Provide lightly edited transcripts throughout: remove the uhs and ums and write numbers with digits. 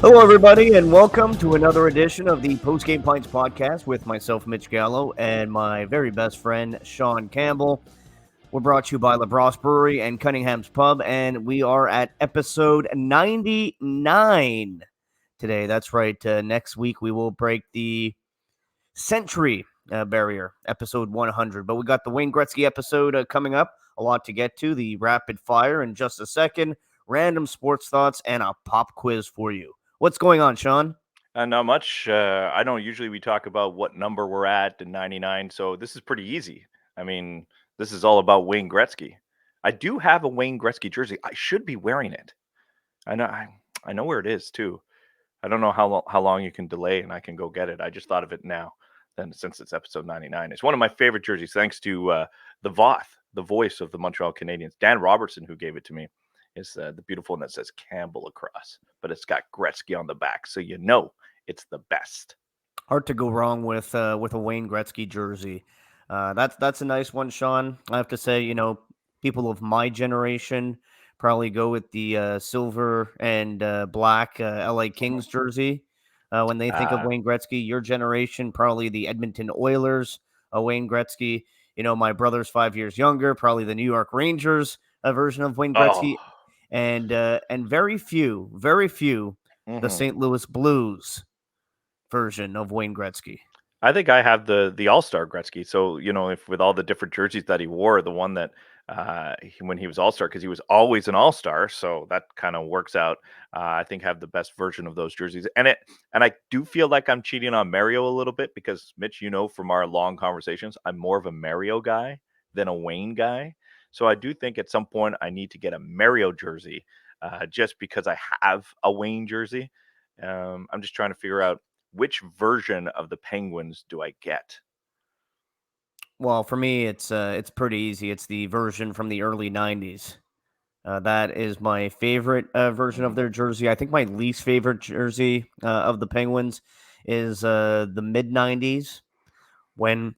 Hello, everybody, and welcome to another edition of the Post Game Pints podcast with myself, Mitch Gallo, and my very best friend, Sean Campbell. We're brought to you by LaBrosse Brewery and Cunningham's Pub, and we are at episode 99 today. That's right. Next week, we will break the century barrier, episode 100. But we got the Wayne Gretzky episode coming up, a lot to get to, the rapid fire in just a second, random sports thoughts, and a pop quiz for you. What's going on, Sean? Not much. I don't usually we talk about what number we're at in 99, so this is pretty easy. I mean, this is all about Wayne Gretzky. I do have a Wayne Gretzky jersey. I should be wearing it. I know where it is too. I don't know how long you can delay and I can go get it. I just thought of it now. Then since it's episode 99, it's one of my favorite jerseys. Thanks to the Voth, the voice of the Montreal Canadiens, Dan Robertson, who gave it to me. Is the beautiful one that says Campbell across, but it's got Gretzky on the back, so you know it's the best. Hard to go wrong with a Wayne Gretzky jersey. That's a nice one, Sean. I have to say, people of my generation probably go with the silver and black LA Kings jersey when they think of Uh, Wayne Gretzky. Your generation probably the Edmonton Oilers, Wayne Gretzky. My brother's 5 years younger, probably the New York Rangers version of Wayne oh, Gretzky, and very few, the mhm. St. Louis Blues version of Wayne Gretzky. I think I have the All Star Gretzky. So if with all the different jerseys that he wore, the one that when he was All Star, because he was always an All Star, so that kind of works out. I think have the best version of those jerseys, and I do feel like I'm cheating on Mario a little bit because Mitch, from our long conversations, I'm more of a Mario guy than a Wayne guy. So I do think at some point I need to get a Mario jersey, just because I have a Wayne jersey. I'm just trying to figure out which version of the Penguins do I get? Well, for me, it's pretty easy. It's the version from the early '90s. That is my favorite version of Mhm. their jersey. I think my least favorite jersey of the Penguins is the mid '90s when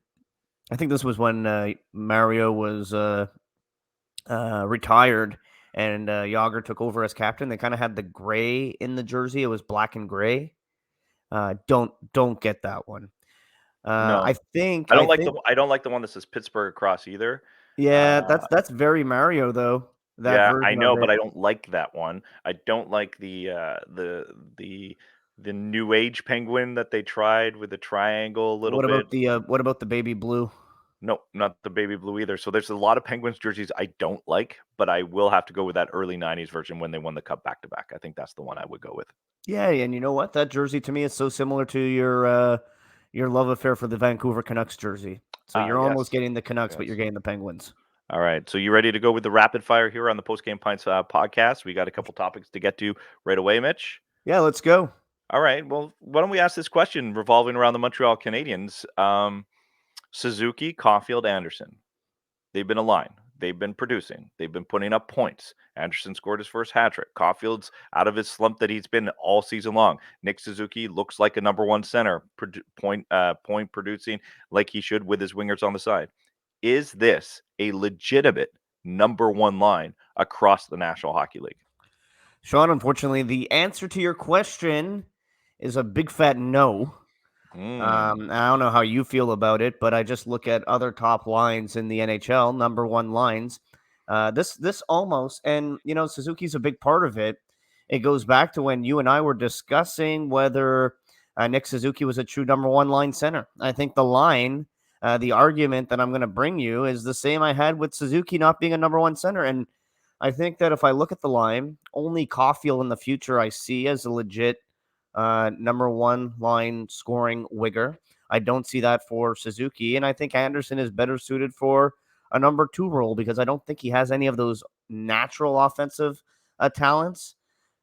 I think this was when Mario was retired and Yager took over as captain. They kind of had the gray in the jersey. It was black and gray. Don't get that one. No, I think I I don't like the think I don't like the one that says Pittsburgh across either. Yeah, Uh, that's very Mario though. That yeah, I version of know, but it. I don't like that one. I don't like the new age penguin that they tried with the triangle a little bit. What about the baby blue? No, not the baby blue either. So there's a lot of Penguins jerseys I don't like, but I will have to go with that early 90s version when they won the cup back to back. I think that's the one I would go with. Yeah, and you know what? That jersey to me is so similar to your love affair for the Vancouver Canucks jersey. So you're almost Yes. getting the Canucks, but you're Yes. getting the Penguins. All right. So you ready to go with the rapid fire here on the Post Game Pints podcast? We got a couple topics to get to right away, Mitch. Yeah, let's go. All right. Well, why don't we ask this question revolving around the Montreal Canadiens? Suzuki, Caulfield, Anderson. They've been aligned. They've been producing. They've been putting up points. Anderson scored his first hat trick. Caulfield's out of his slump that he's been all season long. Nick Suzuki looks like a number one center, point producing like he should with his wingers on the side. Is this a legitimate number one line across the National Hockey League? Sean, unfortunately, the answer to your question is a big fat no. Mm, I don't know how you feel about it, but I just look at other top lines in the NHL, number one lines. This almost, and Suzuki's a big part of it. It goes back to when you and I were discussing whether Nick Suzuki was a true number one line center. I think the argument that I'm going to bring you is the same I had with Suzuki not being a number one center. And I think that if I look at the line, only Caulfield in the future I see as a legit number one line scoring wigger. I don't see that for Suzuki, and I think Anderson is better suited for a number two role because I don't think he has any of those natural offensive talents.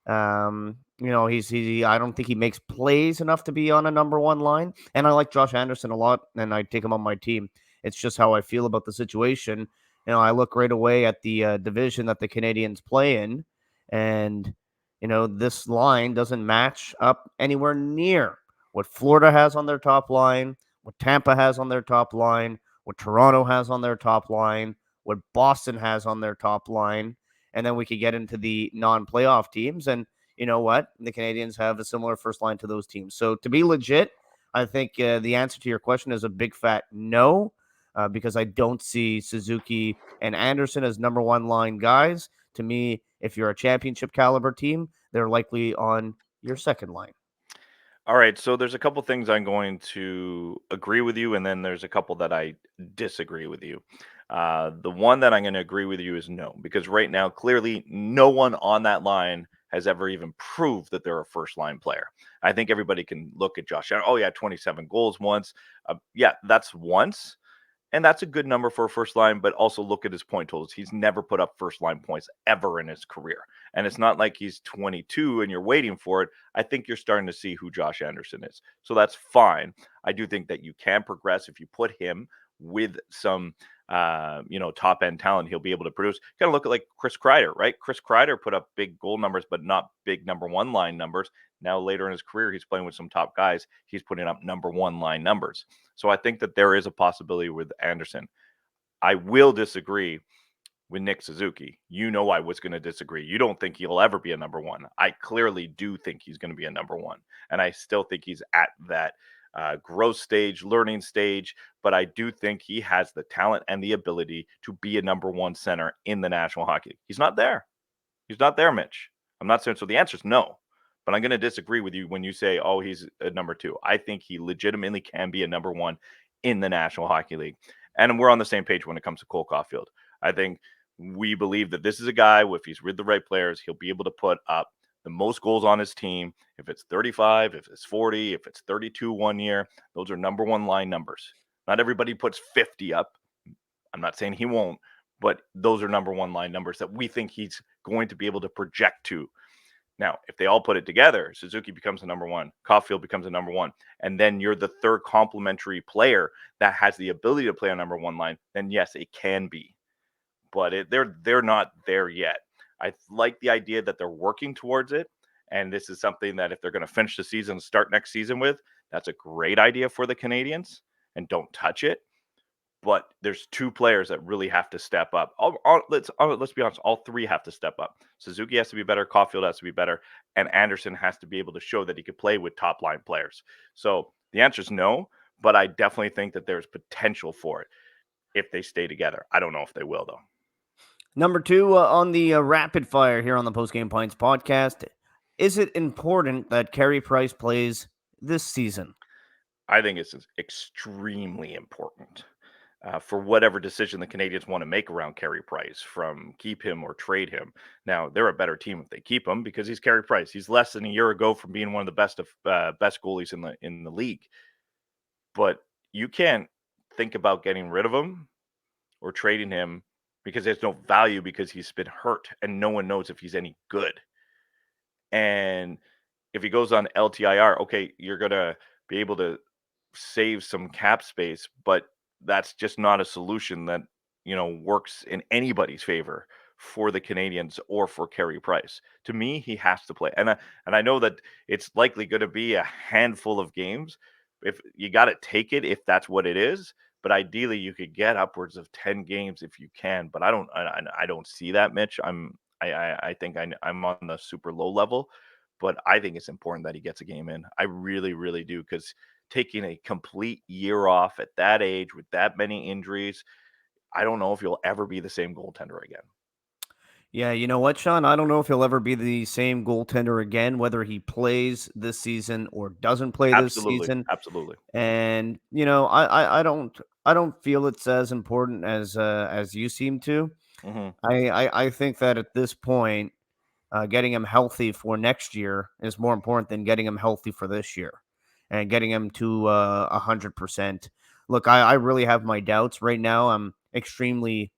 I don't think he makes plays enough to be on a number one line, and I like Josh Anderson a lot, and I take him on my team. It's just how I feel about the situation. I look right away at the division that the Canadians play in, and this line doesn't match up anywhere near what Florida has on their top line, what Tampa has on their top line, what Toronto has on their top line, what Boston has on their top line. And then we could get into the non playoff teams. And, you know what? The Canadians have a similar first line to those teams. So to be legit, I think the answer to your question is a big fat no, because I don't see Suzuki and Anderson as number one line guys. To me, if you're a championship caliber team, they're likely on your second line. All right, so there's a couple things I'm going to agree with you, and then there's a couple that I disagree with you. The one that I'm going to agree with you is no, because right now, clearly, no one on that line has ever even proved that they're a first line player. I think everybody can look at Josh Allen. Oh, yeah, 27 goals once. Yeah, that's once. And that's a good number for a first line, but also look at his point totals. He's never put up first line points ever in his career. And it's not like he's 22 and you're waiting for it. I think you're starting to see who Josh Anderson is. So that's fine. I do think that you can progress if you put him with some top end talent. He'll be able to produce. Kind of look at like Chris Kreider, right? Chris Kreider put up big goal numbers, but not big number one line numbers. Now later in his career, he's playing with some top guys. He's putting up number one line numbers. So I think that there is a possibility with Anderson. I will disagree with Nick Suzuki. You know I was going to disagree. You don't think he'll ever be a number one. I clearly do think he's going to be a number one. And I still think he's at that growth stage, learning stage. But I do think he has the talent and the ability to be a number one center in the National Hockey League. He's not there. He's not there, Mitch. I'm not saying so. The answer is no. But I'm going to disagree with you when you say, oh, he's a number two. I think he legitimately can be a number one in the National Hockey League. And we're on the same page when it comes to Cole Caulfield. I think we believe that this is a guy, if he's with the right players, he'll be able to put up the most goals on his team. If it's 35, if it's 40, if it's 32 one year, those are number one line numbers. Not everybody puts 50 up. I'm not saying he won't, but those are number one line numbers that we think he's going to be able to project to. Now, if they all put it together, Suzuki becomes a number one, Caulfield becomes a number one, and then you're the third complementary player that has the ability to play on number one line, then yes, it can be. But they're not there yet. I like the idea that they're working towards it, and this is something that if they're going to finish the season, start next season with, that's a great idea for the Canadians, and don't touch it. But there's two players that really have to step up. Let's be honest. All three have to step up. Suzuki has to be better. Caulfield has to be better. And Anderson has to be able to show that he could play with top line players. So the answer is no, but I definitely think that there's potential for it if they stay together. I don't know if they will, though. Number two on the rapid fire here on the Post Game Pints podcast. Is it important that Carey Price plays this season? I think it's extremely important. For whatever decision the Canadians want to make around Carey Price, from keep him or trade him. Now they're a better team if they keep him because he's Carey Price. He's less than a year ago from being one of the best goalies in the league. But you can't think about getting rid of him or trading him because there's no value because he's been hurt and no one knows if he's any good. And if he goes on LTIR, okay, you're gonna be able to save some cap space, but that's just not a solution that works in anybody's favor for the Canadians or for Carey Price. To me, he has to play, and I know that it's likely going to be a handful of games. If you got to take it, if that's what it is, but ideally you could get upwards of 10 games if you can. But I don't see that, Mitch. I think I'm on the super low level, but I think it's important that he gets a game in. I really, really do, because taking a complete year off at that age with that many injuries, I don't know if you'll ever be the same goaltender again. Yeah, you know what, Sean? I don't know if he'll ever be the same goaltender again, whether he plays this season or doesn't play this Absolutely, season. absolutely. And I don't feel it's as important as you seem to. Mhm. I think that at this point, getting him healthy for next year is more important than getting him healthy for this year and getting him to 100%. Look, I really have my doubts right now. I'm extremely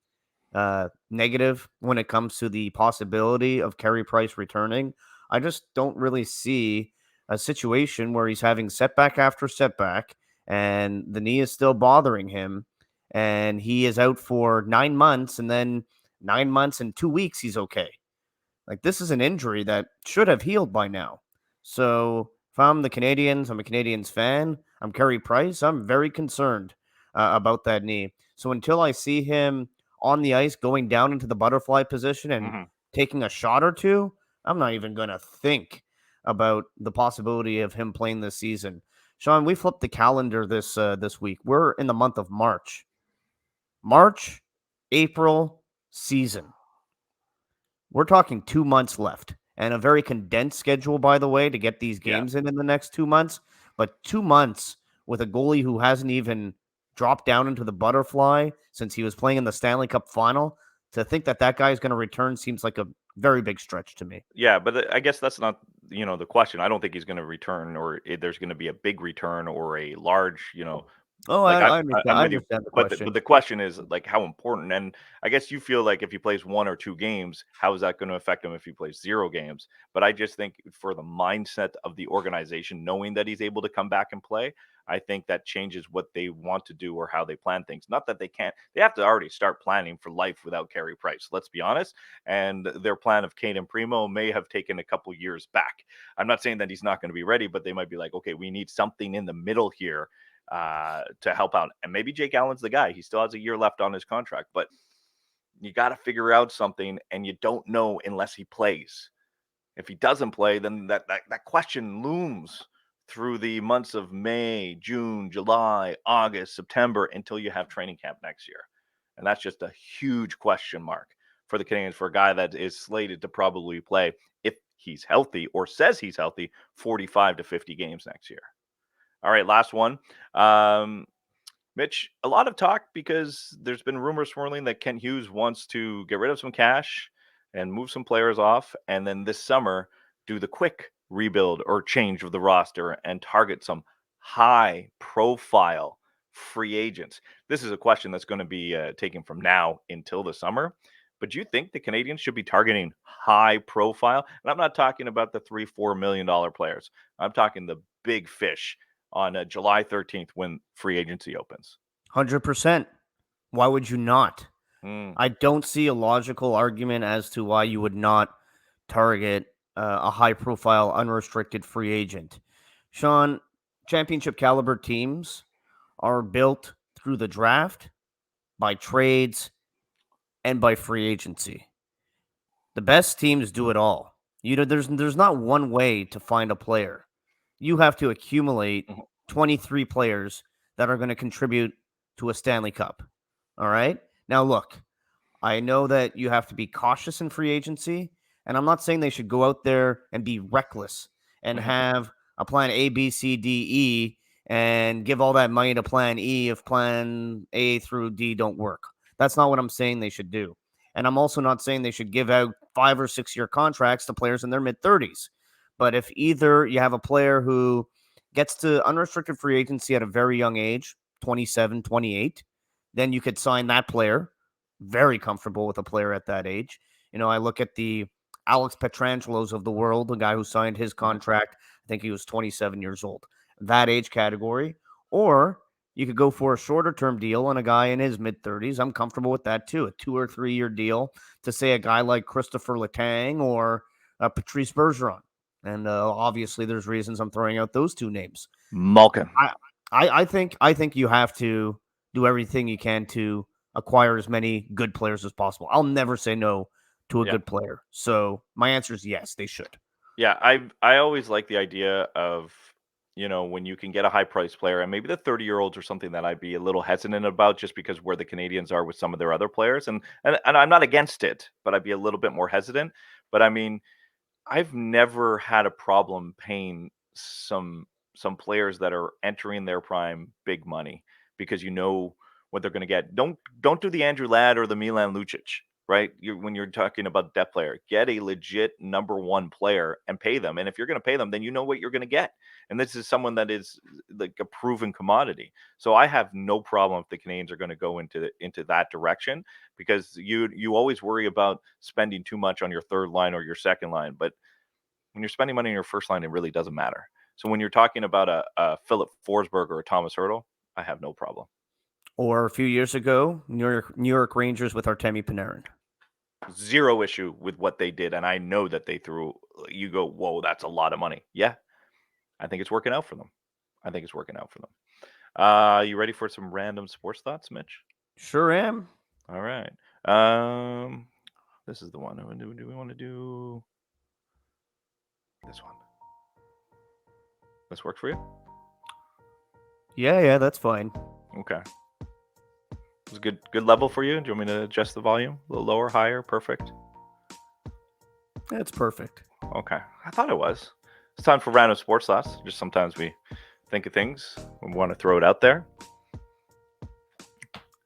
negative when it comes to the possibility of Carey Price returning. I just don't really see a situation where he's having setback after setback and the knee is still bothering him and he is out for 9 months, and then 9 months and 2 weeks he's okay. Like, this is an injury that should have healed by now. So if I'm the Canadians, I'm a Canadians fan, I'm Carey Price, I'm very concerned about that knee. So until I see him on the ice going down into the butterfly position and Mhm. taking a shot or two, I'm not even going to think about the possibility of him playing this season. Sean, we flipped the calendar this week. We're in the month of March. March, April season. We're talking 2 months left and a very condensed schedule, by the way, to get these Yeah. games in the next 2 months. But 2 months with a goalie who hasn't even dropped down into the butterfly since he was playing in the Stanley Cup final, to think that that guy is going to return seems like a very big stretch to me. Yeah, but I guess that's not, the question. I don't think he's going to return, or there's going to be a big return or a large, Oh, like I understand. I'm I with you. understand the But question. the question is like how important. And I guess you feel like if he plays 1 or 2 games, how is that going to affect him if he plays 0 games? But I just think for the mindset of the organization, knowing that he's able to come back and play, I think that changes what they want to do or how they plan things. Not that they can't; they have to already start planning for life without Carey Price. Let's be honest. And their plan of Kane and Primo may have taken a couple years back. I'm not saying that he's not going to be ready, but they might be like, okay, we need something in the middle here to help out. And maybe Jake Allen's the guy. He still has a year left on his contract, but you got to figure out something, and you don't know unless he plays. If he doesn't play, then that question looms through the months of May, June, July, August, September until you have training camp next year. And that's just a huge question mark for the Canadians for a guy that is slated to probably play, if he's healthy or says he's healthy, 45 to 50 games next year. All right, last one. Um, Mitch, a lot of talk because there's been rumors swirling that Kent Hughes wants to get rid of some cash and move some players off, and then this summer do the quick rebuild or change of the roster and target some high profile free agents. This is a question that's going to be taken from now until the summer. But do you think the Canadians should be targeting high profile? And I'm not talking about the $3-4 million players. I'm talking the big fish on July 13th when free agency opens. 100%. Why would you not? Mm, I don't see a logical argument as to why you would not target a high profile, unrestricted free agent. Sean, championship caliber teams are built through the draft, by trades, and by free agency. The best teams do it all. There's not one way to find a player. You have to accumulate mhm, 23 players that are going to contribute to a Stanley Cup. All right? Now look, I know that you have to be cautious in free agency, and I'm not saying they should go out there and be reckless and mhm. have a plan A, B, C, D, E, and give all that money to plan E if plan A through D don't work. That's not what I'm saying they should do. And I'm also not saying they should give out 5 or 6 year contracts to players in their mid 30s. But if either you have a player who gets to unrestricted free agency at a very young age, 27, 28, then you could sign that player. Very comfortable with a player at that age. I look at the Alex Petrangelos of the world, the guy who signed his Mhm. contract. I think he was 27 years old. That age category. Or you could go for a shorter term deal on a guy in his mid 30s. I'm comfortable with that too. A 2 or 3 year deal to say a guy like Christopher Letang or Patrice Bergeron. And obviously, there's reasons I'm throwing out those two names. Malkin. I, I think you have to do everything you can to acquire as many good players as possible. I'll never say no to a Yeah. good player. So my answer is yes, they should. Yeah, I always like the idea of, when you can get a high price player, and maybe the 30-year-olds are something that I'd be a little hesitant about just because where the Canadians are with some of their other players. And I'm not against it, but I'd be a little bit more hesitant. But I mean, I've never had a problem paying some players that are entering their prime big money because you know what they're going to get. Don't do the Andrew Ladd or the Milan Lucic, right? When you're talking about depth player, get a legit number one player and pay them. And if you're going to pay them, then you know what you're going to get. And this is someone that is like a proven commodity. So I have no problem if the Canadians are going to go into that direction because you always worry about spending too much on your third line or your second line, but when you're spending money on your first line, it really doesn't matter. So when you're talking about a Philip Forsberg or a Thomas Hurdle, I have no problem. Or a few years ago, New York Rangers with Artemi Panarin. Zero issue with what they did, and I know that they threw. You go, whoa, that's a lot of money. Yeah, I think it's working out for them. I think it's working out for them. You ready for some random sports thoughts, Mitch? Sure am. All right. This is the one. Do we want to do? This one. This worked for you? Yeah, that's fine. Okay. It's a good level for you. Do you want me to adjust the volume? A little lower, higher? Perfect. That's perfect. Okay. I thought it was. It's time for random sports thoughts. Just sometimes we think of things and we want to throw it out there.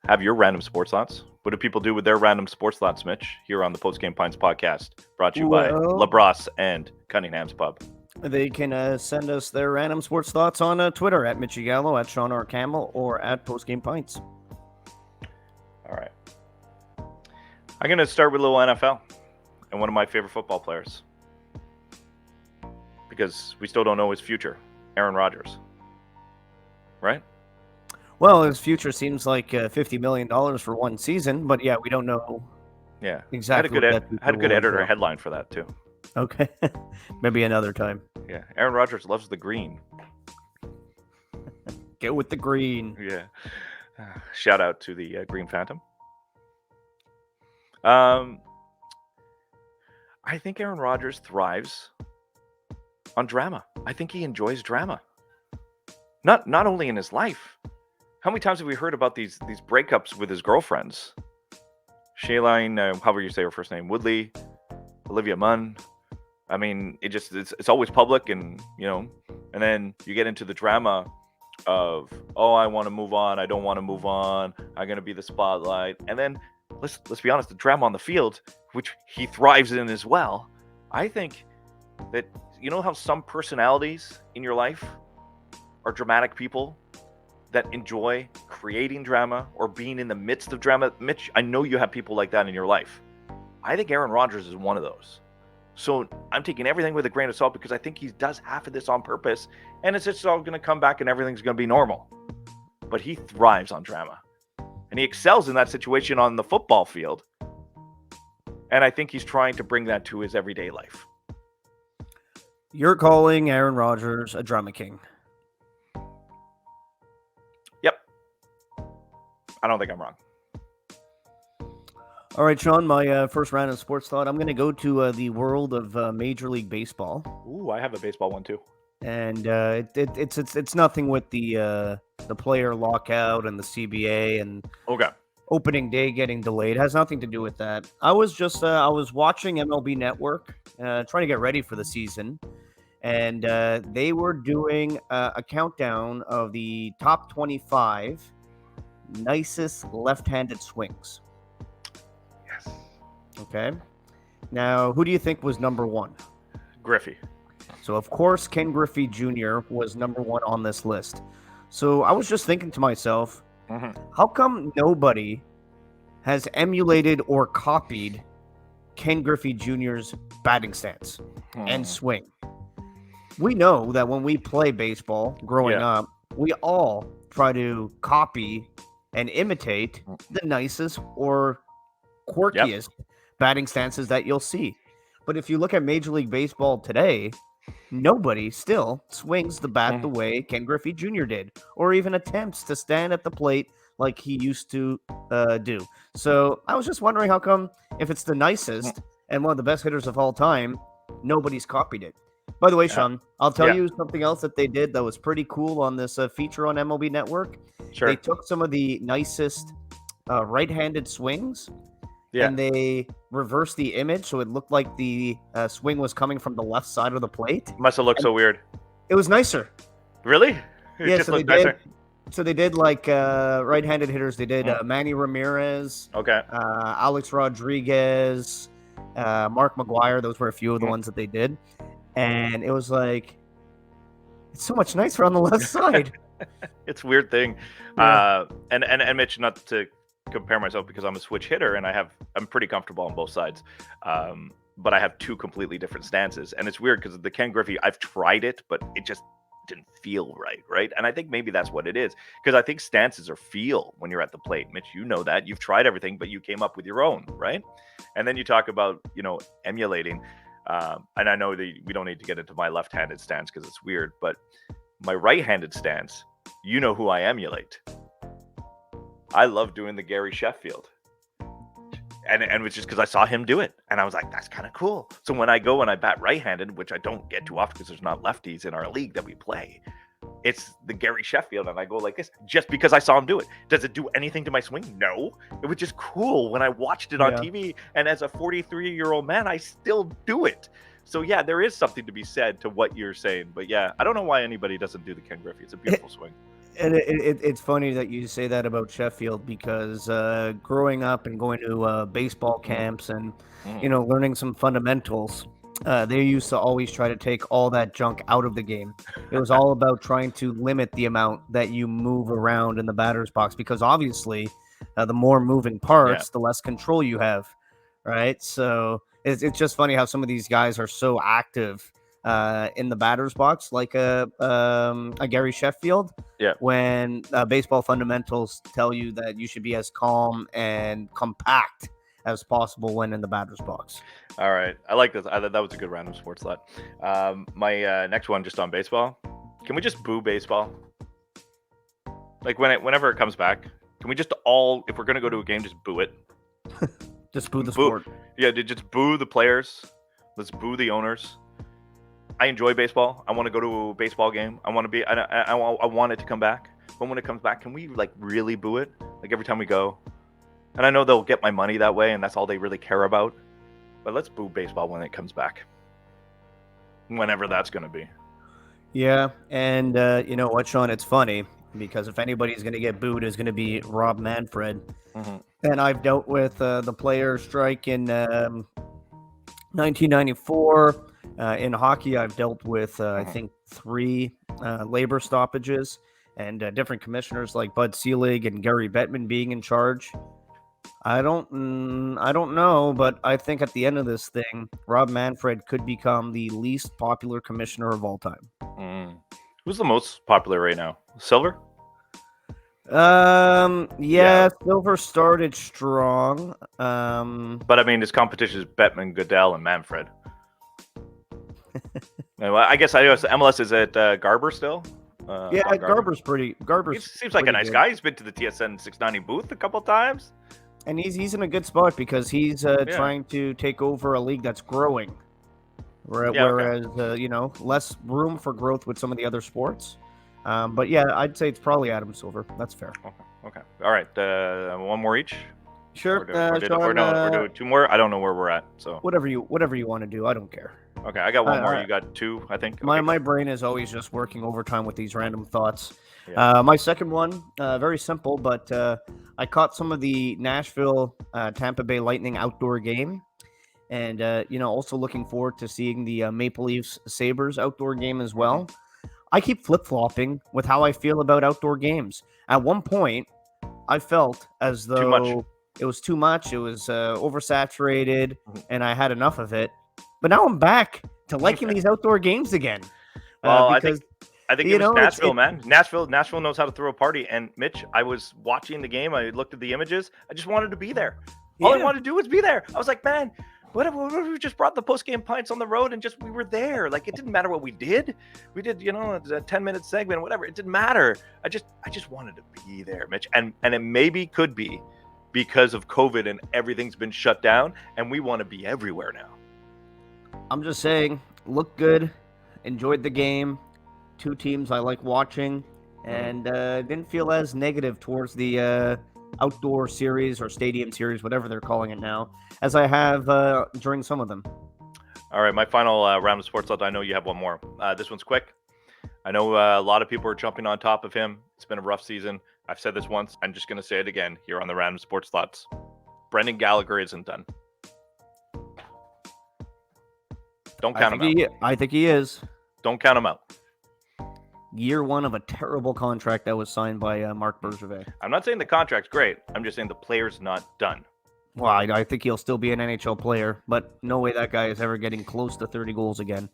Have your random sports thoughts. What do people do with their random sports thoughts, Mitch? Here on the Post Game Pints podcast, brought to you by LaBrosse and Cunningham's Pub. They can send us their random sports thoughts on Twitter at Mitchie Gallo, at Sean R. Campbell, or at Post Game Pints. All right. I'm going to start with a little NFL and one of my favorite football players, because we still don't know his future, Aaron Rodgers. Right? Well, his future seems like $50 million for one season, but yeah, we don't know. Yeah, exactly. Had a good editor headline for that too. Okay, maybe another time. Yeah, Aaron Rodgers loves the green. Get with the green. Yeah. Shout out to the Green Phantom. I think Aaron Rodgers thrives on drama. I think he enjoys drama. Not only in his life. How many times have we heard about these breakups with his girlfriends? Shailene, however you say her first name, Woodley, Olivia Munn. I mean, it's always public, and and then you get into the drama of, oh, I want to move on, I don't want to move on, I'm gonna be the spotlight, and then let's be honest, the drama on the field, which he thrives in as well. I think that how some personalities in your life are dramatic people that enjoy creating drama or being in the midst of drama. Mitch, I know you have people like that in your life. I think Aaron Rodgers is one of those. So I'm taking everything with a grain of salt, because I think he does half of this on purpose, and it's just all going to come back and everything's going to be normal. But he thrives on drama, and he excels in that situation on the football field. And I think he's trying to bring that to his everyday life. You're calling Aaron Rodgers a drama king. Yep. I don't think I'm wrong. All right, Sean, my first round of sports thought. I'm going to go to the world of Major League Baseball. Ooh, I have a baseball one too. And it's nothing with the player lockout and the CBA and opening day getting delayed. It has nothing to do with that. I was watching MLB Network, trying to get ready for the season, and they were doing a countdown of the top 25 nicest left-handed swings. Yes. Okay. Now, who do you think was number one? Griffey. So, of course, Ken Griffey Jr. was number one on this list. So I was just thinking to myself, how come nobody has emulated or copied Ken Griffey Jr.'s batting stance and swing? We know that when we play baseball growing up, we all try to copy and imitate the nicest or quirkiest batting stances that you'll see. But if you look at Major League Baseball today, nobody still swings the bat the way Ken Griffey Jr. did, or even attempts to stand at the plate like he used to do. So I was just wondering, how come, if it's the nicest and one of the best hitters of all time, nobody's copied it? By the way, Sean, I'll tell you something else that they did that was pretty cool on this feature on MLB Network. Sure. They took some of the nicest right-handed swings, and they reversed the image so it looked like the swing was coming from the left side of the plate. Must have looked so weird. It was nicer. Really? It just looked nicer? So they did like right-handed hitters. They did Manny Ramirez, Alex Rodriguez, Mark McGwire. Those were a few of the ones that they did. And it was like, it's so much nicer on the left side. It's a weird thing. And Mitch, not to compare myself, because I'm a switch hitter and I'm pretty comfortable on both sides. But I have two completely different stances. And it's weird because the Ken Griffey, I've tried it, but it just didn't feel right? And I think maybe that's what it is, because I think stances are feel when you're at the plate. Mitch, you know that. You've tried everything, but you came up with your own, right? And then you talk about, emulating. And I know that we don't need to get into my left-handed stance because it's weird, but my right-handed stance, you know who I emulate. I love doing the Gary Sheffield. and it was just because I saw him do it, and I was like, that's kind of cool. So when I go and I bat right-handed, which I don't get too often because there's not lefties in our league that we play, it's the Gary Sheffield, and I go like this just because I saw him do it. Does it do anything to my swing? No. It was just cool when I watched it on TV, and as a 43-year-old man, I still do it. So yeah, there is something to be said to what you're saying. But yeah, I don't know why anybody doesn't do the Ken Griffey. It's a beautiful swing. And it's funny that you say that about Sheffield because growing up and going to baseball camps and learning some fundamentals, they used to always try to take all that junk out of the game. It was all about trying to limit the amount that you move around in the batter's box because obviously, the more moving parts, the less control you have, right? So it's just funny how some of these guys are so active in the batter's box, like a Gary Sheffield. Yeah. When baseball fundamentals tell you that you should be as calm and compact as possible when in the batter's box. All right, I like this. That was a good random sports thought. My next one, just on baseball. Can we just boo baseball? Like whenever it comes back, can we just all, if we're gonna go to a game, just boo it? Just boo the sport. Yeah, just boo the players. Let's boo the owners. I enjoy baseball. I want to go to a baseball game. I want to be. I want it to come back. But when it comes back, can we like really boo it? Like every time we go. And I know they'll get my money that way, and that's all they really care about. But let's boo baseball when it comes back. Whenever that's going to be. Yeah, and you know what, Sean? It's funny because if anybody's going to get booed, it's going to be Rob Manfred. And I've dealt with the player strike in 1994. In hockey, I've dealt with, I think, 3 labor stoppages and different commissioners like Bud Selig and Gary Bettman being in charge. I don't know, but I think at the end of this thing, Rob Manfred could become the least popular commissioner of all time. Who's the most popular right now? Silver? Yeah, Silver started strong. But I mean, his competition is Bettman, Goodell, and Manfred. I guess MLS is at Garber still. Yeah, Garber's pretty. He seems like a nice guy. He's been to the TSN 690 booth a couple times, and he's in a good spot because he's trying to take over a league that's growing, whereas less room for growth with some of the other sports. But yeah, I'd say it's probably Adam Silver. That's fair. Okay. All right. One more each. Sure. We're doing 2 more. I don't know where we're at. So whatever you want to do, I don't care. Okay, I got one more. You got 2, I think. Okay. My brain is always just working overtime with these random thoughts. My second one, very simple, but I caught some of the Nashville Tampa Bay Lightning outdoor game, and also looking forward to seeing the Maple Leafs Sabres outdoor game as well. I keep flip-flopping with how I feel about outdoor games. At one point, I felt as though it was too much. It was oversaturated, and I had enough of it. But now I'm back to liking these outdoor games again. Well, because I think it was Nashville, man. Nashville knows how to throw a party. And Mitch, I was watching the game. I looked at the images. I just wanted to be there. All I wanted to do was be there. I was like, man, what if we just brought the post-game pints on the road and we were there? Like, it didn't matter what we did. We did, a 10-minute segment, whatever. It didn't matter. I just wanted to be there, Mitch. And it maybe could be because of COVID and everything's been shut down, and we want to be everywhere now. I'm just saying, looked good, enjoyed the game. 2 teams I like watching, and didn't feel as negative towards the outdoor series or stadium series, whatever they're calling it now, as I have during some of them. All right, my final round of sports thought. I know you have one more. This one's quick. I know a lot of people are jumping on top of him. It's been a rough season. I've said this once. I'm just going to say it again here on the Random Sports Thoughts. Brendan Gallagher isn't done. Don't count him out. I think he is. Don't count him out. Year 1 of a terrible contract that was signed by Marc Bergevin. I'm not saying the contract's great. I'm just saying the player's not done. Well, I think he'll still be an NHL player, but no way that guy is ever getting close to 30 goals again.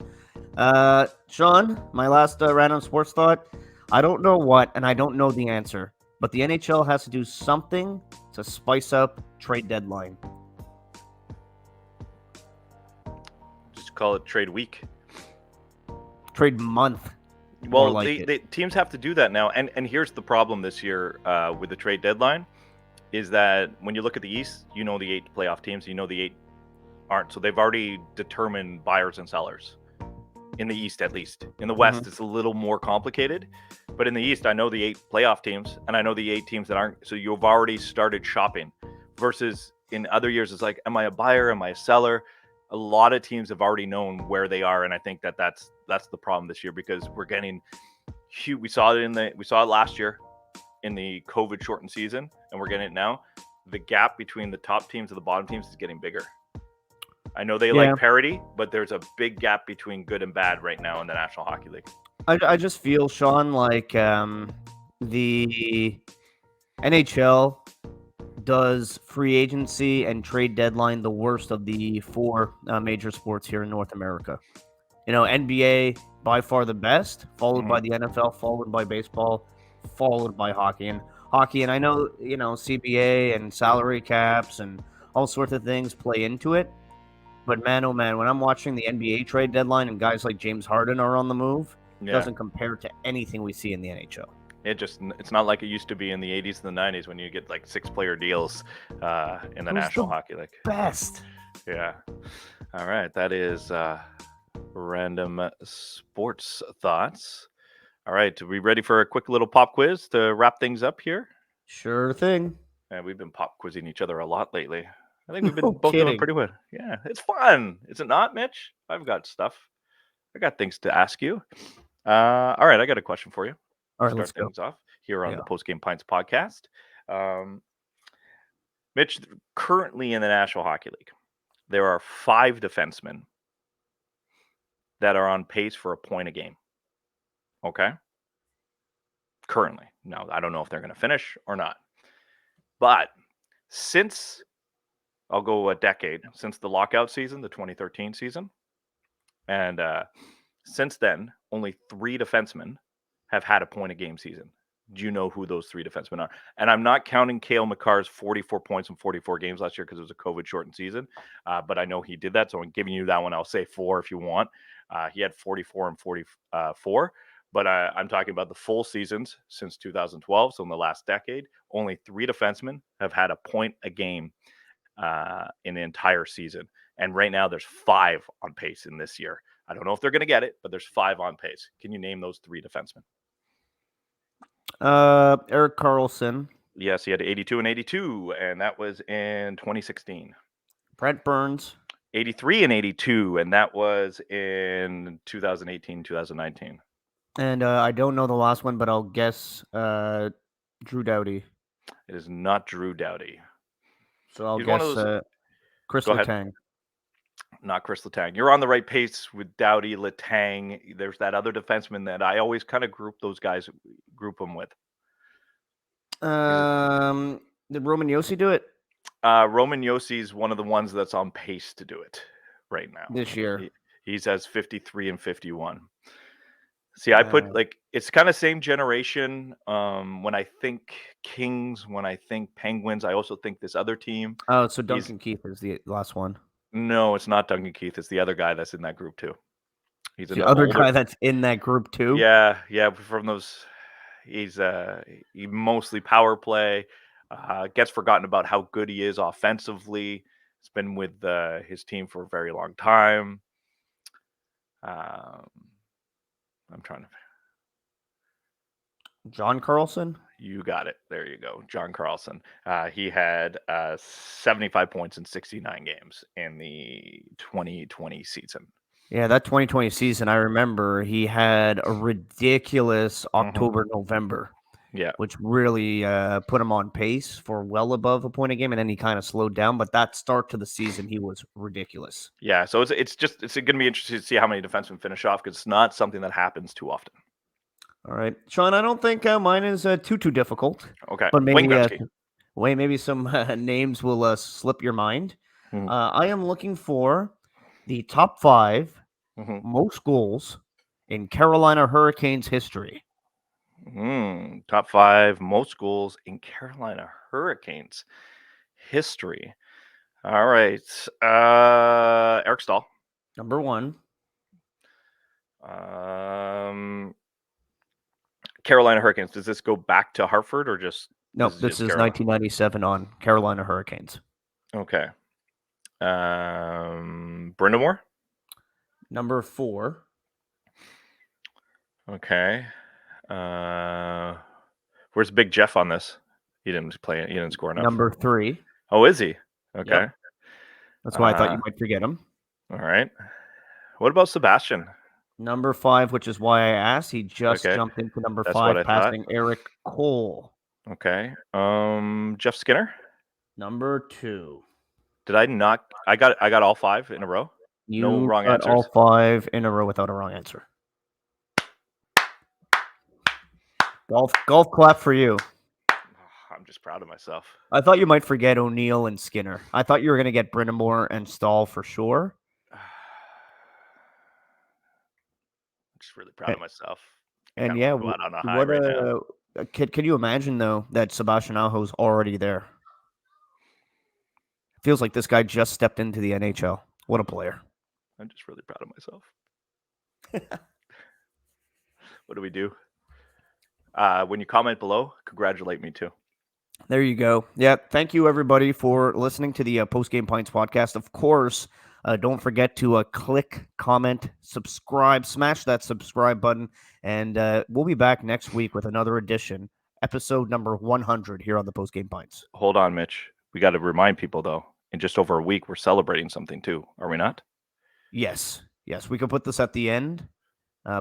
Sean, my last random sports thought. I don't know what, and I don't know the answer, but the NHL has to do something to spice up trade deadline. Just call it trade week. Trade month. Well, the teams have to do that now. And here's the problem this year with the trade deadline is that when you look at the East, you know the 8 playoff teams, you know the 8 aren't. So they've already determined buyers and sellers in the East, at least. In the West, it's a little more complicated, but in the East, I know the 8 playoff teams and I know the 8 teams that aren't. So you've already started shopping. Versus in other years, it's like, am I a buyer? Am I a seller? A lot of teams have already known where they are, and I think that's the problem this year, because we're getting huge. We saw it last year in the COVID shortened season, and we're getting it now. The gap between the top teams and the bottom teams is getting bigger. I know they like parity, but there's a big gap between good and bad right now in the National Hockey League. I just feel, Sean, like the NHL does free agency and trade deadline the worst of the 4 major sports here in North America. NBA by far the best, followed by the NFL, followed by baseball, followed by hockey. And I know, CBA and salary caps and all sorts of things play into it. But man, oh man, when I'm watching the NBA trade deadline and guys like James Harden are on the move, it doesn't compare to anything we see in the NHL. It's not like it used to be in the 80s and the 90s when you get like 6-player deals in the National Hockey League. Best. Yeah. All right. That is random sports thoughts. All right. Are we ready for a quick little pop quiz to wrap things up here? Sure thing. And we've been pop quizzing each other a lot lately. I think we've been both doing pretty well. Yeah, it's fun. Is it not, Mitch? I've got stuff. I got things to ask you. All right, I got a question for you. All right, let's start things off here on the Post Game Pints podcast. Mitch, currently in the National Hockey League, there are 5 defensemen that are on pace for a point a game. Okay? Currently. Now, I don't know if they're going to finish or not. But since, I'll go a decade, since the lockout season, the 2013 season, and since then, only 3 defensemen have had a point a game season. Do you know who those 3 defensemen are? And I'm not counting Cale Makar's 44 points in 44 games last year because it was a COVID shortened season. But I know he did that. So I'm giving you that one. I'll say 4 if you want. He had 44 and 44. But I'm talking about the full seasons since 2012. So in the last decade, only 3 defensemen have had a point a game in the entire season. And right now there's 5 on pace in this year. I don't know if they're going to get it, but there's 5 on pace. Can you name those 3 defensemen? Erik Karlsson. Yes, he had 82 and 82, and that was in 2016. Brent Burns. 83 and 82, and that was in 2018, 2019. And I don't know the last one, but I'll guess Drew Doughty. It is not Drew Doughty. So I'll guess Chris Letang. Not Chris Letang. You're on the right pace with Doughty, Letang. There's that other defenseman that I always kind of group them with. Did Roman Josi do it? Roman Josi is one of the ones that's on pace to do it right now. This year. He's has 53 and 51. See, I put it's kind of same generation. When I think Kings, when I think Penguins, I also think this other team. Oh, so Duncan Keith is the last one. No, it's not Duncan Keith. It's the other guy that's in that group too. He's the other guy that's in that group too. Yeah. From those, he's he mostly power play. Gets forgotten about how good he is offensively. He's been with his team for a very long time. I'm trying to. John Carlson? You got it. There you go. John Carlson. He had 75 points in 69 games in the 2020 season. Yeah, that 2020 season, I remember he had a ridiculous October, November. Yeah. Which really put him on pace for well above a point a game, and then he kind of slowed down. But that start to the season, he was ridiculous. Yeah, so it's going to be interesting to see how many defensemen finish off because it's not something that happens too often. All right, Sean, I don't think mine is too difficult. Okay, but maybe some names will slip your mind. I am looking for the top 5 most goals in Carolina Hurricanes history. Top 5 most goals in Carolina Hurricanes history. All right. Eric Stahl. Number 1. Carolina Hurricanes. Does this go back to Hartford or just Nope, this is 1997 on Carolina Hurricanes. Okay. Brindamore? Number 4. Okay. Where's Big Jeff on this? He didn't play. He didn't score enough. Number 3. Oh, is he? Okay. Yep. That's why I thought you might forget him. All right. What about Sebastian? Number 5, which is why I asked. He just jumped into number 5, passing Eric Cole. Okay. Jeff Skinner? Number 2. Did I not? I got all 5 in a row. No wrong got answers. all 5 in a row without a wrong answer. Golf clap for you. I'm just proud of myself. I thought you might forget O'Neill and Skinner. I thought you were going to get Brindamore and Stahl for sure. I'm just really proud of myself. And yeah, go out on a high right now. Can you imagine though that Sebastian Aho's already there? Feels like this guy just stepped into the NHL. What a player! I'm just really proud of myself. What do we do? When you comment below, congratulate me too. There you go. Yeah, thank you everybody for listening to the Post Game Pints podcast. Of course, don't forget to click, comment, subscribe, smash that subscribe button, and we'll be back next week with another edition, episode number 100 here on the Post Game Pints. Hold on, Mitch. We got to remind people though, in just over a week, we're celebrating something too. Are we not? Yes. We could put this at the end.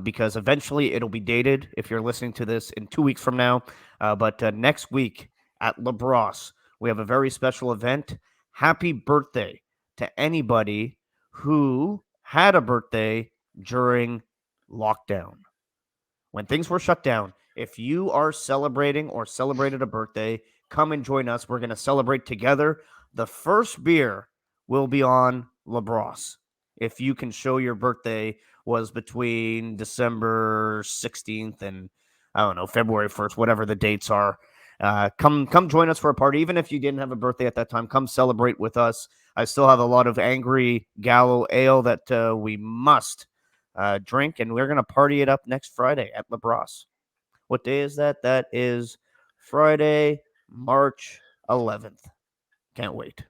Because eventually it'll be dated if you're listening to this in 2 weeks from now. But next week at La Brosse, we have a very special event. Happy birthday to anybody who had a birthday during lockdown. When things were shut down, if you are celebrating or celebrated a birthday, come and join us. We're going to celebrate together. The first beer will be on La Brosse. If you can show your birthday was between December 16th and, I don't know, February 1st, whatever the dates are. Come join us for a party. Even if you didn't have a birthday at that time, come celebrate with us. I still have a lot of Angry Gallo ale that we must drink, and we're going to party it up next Friday at La Brosse. What day is that? That is Friday, March 11th. Can't wait.